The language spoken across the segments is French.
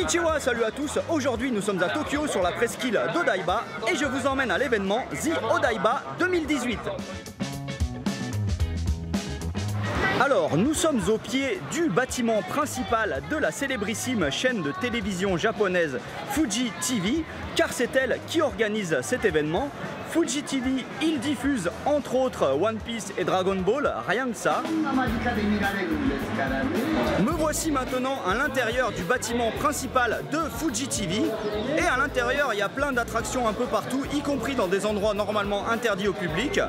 Konnichiwa, salut à tous. Aujourd'hui nous sommes à Tokyo sur la presqu'île d'Odaiba et je vous emmène à l'événement The Odaiba 2018. Alors, nous sommes au pied du bâtiment principal de la célébrissime chaîne de télévision japonaise Fuji TV, car c'est elle qui organise cet événement. Fuji TV, il diffuse entre autres One Piece et Dragon Ball, rien que ça. Me voici maintenant à l'intérieur du bâtiment principal de Fuji TV. Et à l'intérieur, il y a plein d'attractions un peu partout, y compris dans des endroits normalement interdits au public.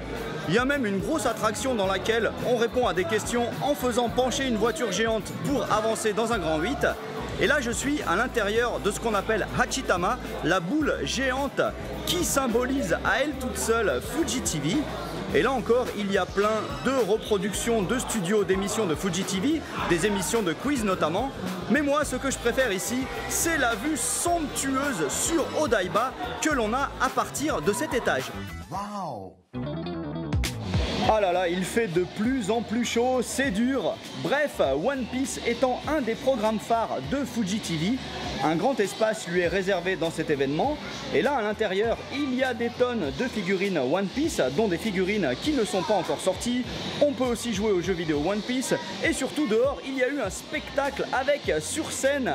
Il y a même une grosse attraction dans laquelle on répond à des questions en faisant pencher une voiture géante pour avancer dans un grand 8. Et là je suis à l'intérieur de ce qu'on appelle Hachitama, la boule géante qui symbolise à elle toute seule Fuji TV. Et là encore, il y a plein de reproductions de studios d'émissions de Fuji TV, des émissions de quiz notamment. Mais moi, ce que je préfère ici, c'est la vue somptueuse sur Odaiba que l'on a à partir de cet étage. Wow. Ah là là, il fait de plus en plus chaud, c'est dur. Bref, One Piece étant un des programmes phares de Fuji TV, un grand espace lui est réservé dans cet événement. Et là, à l'intérieur, il y a des tonnes de figurines One Piece, dont des figurines qui ne sont pas encore sorties. On peut aussi jouer aux jeux vidéo One Piece. Et surtout, dehors, il y a eu un spectacle avec, sur scène,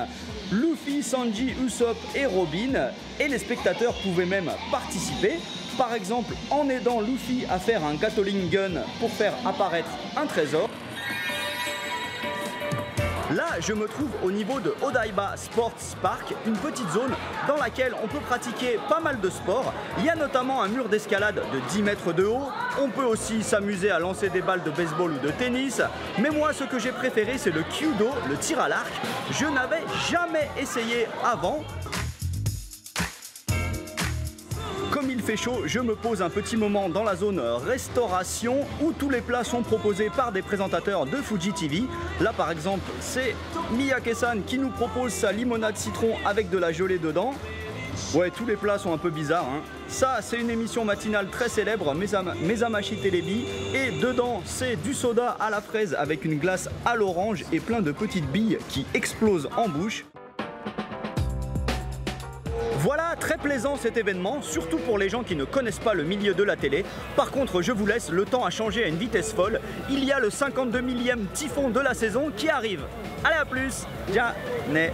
Luffy, Sanji, Usopp et Robin. Et les spectateurs pouvaient même participer. Par exemple, en aidant Luffy à faire un Gatling Gun pour faire apparaître un trésor. Là, je me trouve au niveau de Odaiba Sports Park, une petite zone dans laquelle on peut pratiquer pas mal de sports. Il y a notamment un mur d'escalade de 10 mètres de haut. On peut aussi s'amuser à lancer des balles de baseball ou de tennis. Mais moi, ce que j'ai préféré, c'est le Kyudo, le tir à l'arc. Je n'avais jamais essayé avant. Comme il fait chaud, je me pose un petit moment dans la zone restauration où tous les plats sont proposés par des présentateurs de Fuji TV. Là par exemple, c'est Miyake-san qui nous propose sa limonade citron avec de la gelée dedans. Ouais, tous les plats sont un peu bizarres, hein. Ça, c'est une émission matinale très célèbre, Mesamashi Telebi. Et dedans, c'est du soda à la fraise avec une glace à l'orange et plein de petites billes qui explosent en bouche. Voilà, très plaisant cet événement, surtout pour les gens qui ne connaissent pas le milieu de la télé. Par contre, je vous laisse, le temps a changé à une vitesse folle. Il y a le 52 millième typhon de la saison qui arrive. Allez, à plus. Ja, ne.